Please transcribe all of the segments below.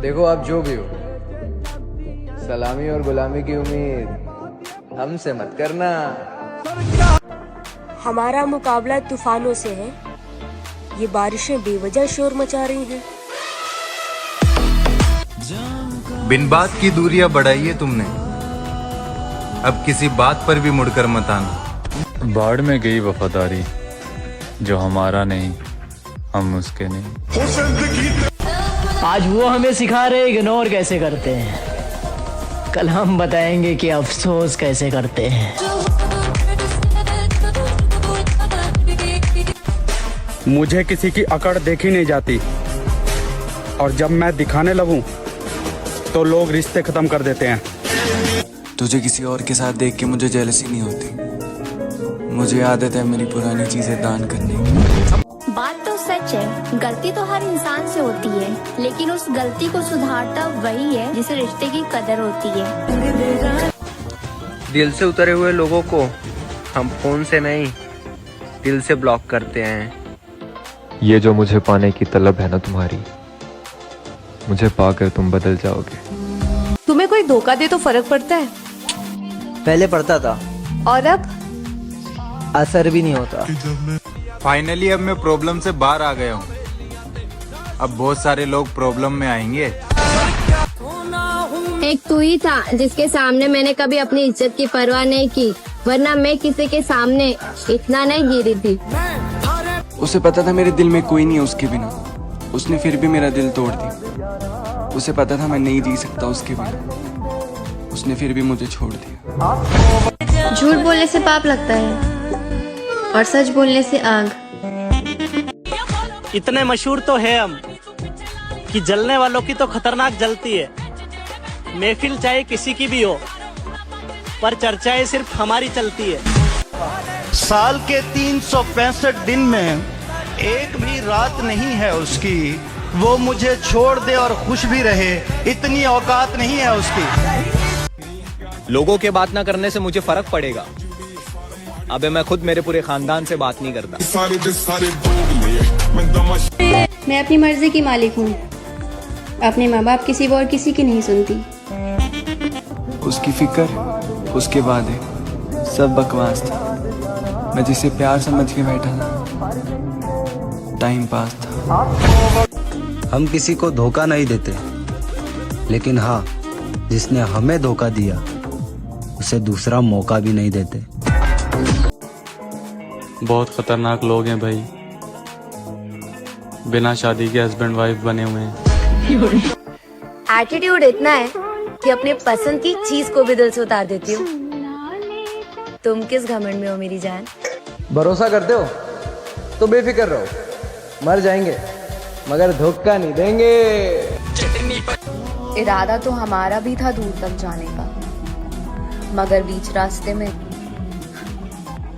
देखो आप जो भी हो, सलामी और गुलामी की उम्मीद हमसे मत करना। हमारा मुकाबला तूफानों से है, ये बारिशें बेवजह शोर मचा रही हैं। बिन बात की दूरियां बढ़ाई है तुमने, अब किसी बात पर भी मुड़कर मत आना। बाढ़ में गई वफादारी, जो हमारा नहीं हम उसके नहीं। आज वो हमें सिखा रहे इग्नोर कैसे करते हैं, कल हम बताएंगे कि अफसोस कैसे करते हैं। मुझे किसी की अकड़ देखी नहीं जाती, और जब मैं दिखाने लगूं तो लोग रिश्ते खत्म कर देते हैं। तुझे किसी और के साथ देख के मुझे जेलसी नहीं होती, मुझे आदत है मेरी पुरानी चीजें दान करने की। बात तो सच है, गलती तो हर इंसान से होती है, लेकिन उस गलती को सुधारता वही है जिसे रिश्ते की कदर होती है। दिल से उतरे हुए लोगों को हम फोन से नहीं, दिल से ब्लॉक करते हैं। ये जो मुझे पाने की तलब है ना तुम्हारी, मुझे पाकर तुम बदल जाओगे। तुम्हें कोई धोखा दे तो फर्क पड़ता है? पहले पड़ता था, और अब असर भी नहीं होता। फाइनली अब मैं प्रॉब्लम से बाहर आ गया हूँ, अब बहुत सारे लोग प्रॉब्लम में आएंगे। एक तू ही था जिसके सामने मैंने कभी अपनी इज्जत की परवाह नहीं की, वरना मैं किसी के सामने इतना नहीं गिरी थी। उसे पता था मेरे दिल में कोई नहीं है उसके बिना, उसने फिर भी मेरा दिल तोड़ दिया। उसे पता था मैं नहीं जी सकता उसके बिना, उसने फिर भी मुझे छोड़ दिया। झूठ बोलने से पाप लगता है और सच बोलने से आग। इतने मशहूर तो है हम कि जलने वालों की तो खतरनाक जलती है। महफिल चाहे किसी की भी हो, पर चर्चाएं सिर्फ हमारी चलती है। साल के 365 दिन में एक भी रात नहीं है उसकी, वो मुझे छोड़ दे और खुश भी रहे, इतनी औकात नहीं है उसकी। लोगों के बात ना करने से मुझे फर्क पड़ेगा। अबे मैं खुद मेरे पूरे खानदान से बात नहीं करता। मैं अपनी मर्जी की मालिक हूँ, अपने माँ बाप किसी और किसी की नहीं सुनती। उसकी फिक्र, उसके वादे सब बकवास था। मैं जिसे प्यार समझ के बैठा था, टाइम पास था। हम किसी को धोखा नहीं देते, लेकिन हाँ, जिसने हमें धोखा दिया उसे दूसरा मौका भी नहीं देते। बहुत खतरनाक लोग हैं भाई, बिना शादी के हस्बैंड वाइफ बने हुए हैं। एटीट्यूड इतना है कि अपने पसंद की चीज को भी दिल से उतार देती हूँ। तुम किस घमंड में हो मेरी जान? भरोसा करते हो तो बेफिक्र रहो, मर जाएंगे मगर धोखा नहीं देंगे। इरादा तो हमारा भी था दूर तक जाने का, मगर बीच रास्ते में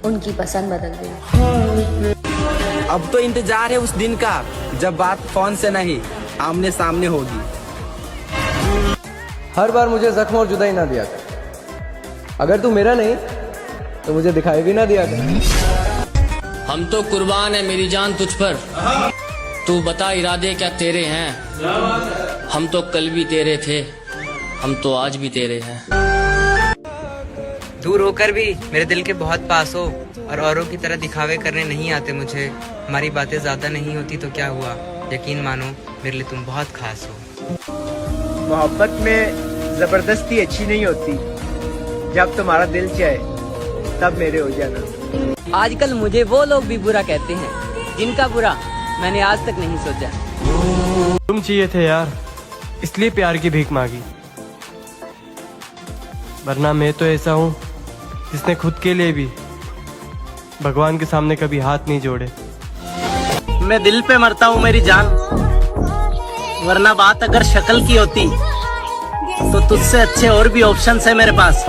उनकी पसंद बदल गई। अब तो इंतजार है उस दिन का जब बात फोन से नहीं आमने सामने होगी। हर बार मुझे जख्म और जुदाई ना दिया कर, अगर तू मेरा नहीं तो मुझे दिखाई भी ना दिया कर। हम तो कुर्बान है मेरी जान तुझ पर, तू बता इरादे क्या तेरे हैं। हम तो कल भी तेरे थे, हम तो आज भी तेरे हैं। दूर होकर भी मेरे दिल के बहुत पास हो, और औरों की तरह दिखावे करने नहीं आते मुझे। हमारी बातें ज्यादा नहीं होती तो क्या हुआ, यकीन मानो मेरे लिए तुम बहुत खास हो। मोहब्बत में जबरदस्ती अच्छी नहीं होती, जब तुम्हारा दिल चाहे तब मेरे हो जाना। आजकल मुझे वो लोग भी बुरा कहते हैं जिनका बुरा मैंने आज तक नहीं सोचा। तुम चाहिए थे यार, इसलिए प्यार की भीख मांगी, वरना मैं तो ऐसा हूँ जिसने खुद के लिए भी भगवान के सामने कभी हाथ नहीं जोड़े। मैं दिल पे मरता हूँ मेरी जान, वरना बात अगर शक्ल की होती तो तुझसे अच्छे और भी ऑप्शंस है मेरे पास।